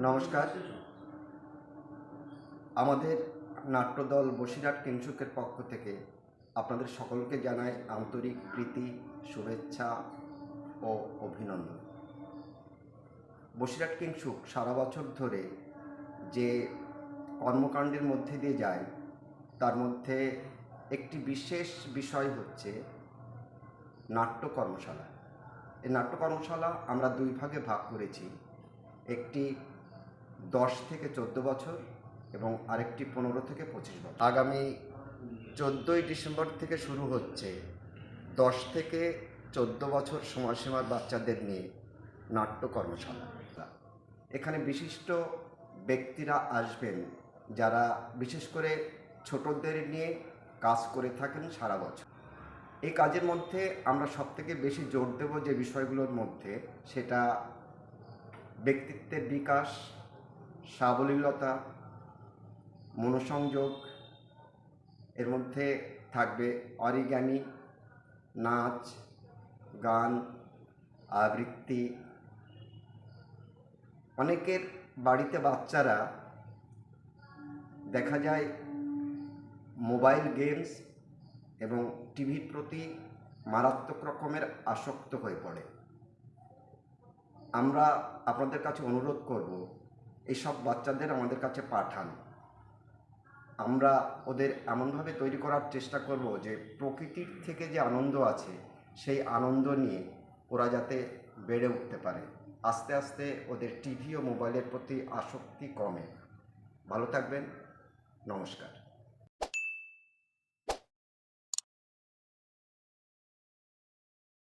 নমস্কার। আমাদের নাট্যদল বসিরহাট কিংসুকের পক্ষ থেকে আপনাদের সকলকে জানাই আন্তরিক প্রীতি, শুভেচ্ছা ও অভিনন্দন। বসিরহাট কিংসুক সারা বছর ধরে যে কর্মকাণ্ডের মধ্যে দিয়ে যায় তার মধ্যে একটি বিশেষ বিষয় হচ্ছে নাট্য কর্মশালা। এই নাট্য কর্মশালা আমরা দুই ভাগে ভাগ করেছি, একটি 10 থেকে 14 বছর এবং আরেকটি 15 থেকে 25 বছর। আগামী 14ই ডিসেম্বর থেকে শুরু হচ্ছে 10 থেকে 14 বছর সময়সীমার বাচ্চাদের নিয়ে নাট্য কর্মশালা। এখানে বিশিষ্ট ব্যক্তিরা আসবেন যারা বিশেষ করে ছোটদের নিয়ে কাজ করে থাকেন সারা বছর। এই কাজের মধ্যে আমরা সবথেকে বেশি জোর দেব যে বিষয়গুলোর মধ্যে, সেটা ব্যক্তিত্বের বিকাশ, সাবলীলতা, মনোসংযোগ, এর মধ্যে থাকবে অরিগামি, নাচ, গান, আবৃত্তি। অনেকের বাড়িতে বাচ্চারা দেখা যায় মোবাইল গেমস এবং টিভির প্রতি মারাত্মক রকমের আসক্ত হয়ে পড়ে। আমরা আপনাদের কাছে অনুরোধ করব, এইসব বাচ্চাদের আমাদের কাছে পাঠান। আমরা ওদের এমনভাবে তৈরি করার চেষ্টা করব যে প্রকৃতির থেকে যে আনন্দ আছে সেই আনন্দ নিয়ে ওরা যাতে বেড়ে উঠতে পারে। আস্তে আস্তে ওদের টিভি ও মোবাইলের প্রতি আসক্তি কমে। ভালো থাকবেন। নমস্কার।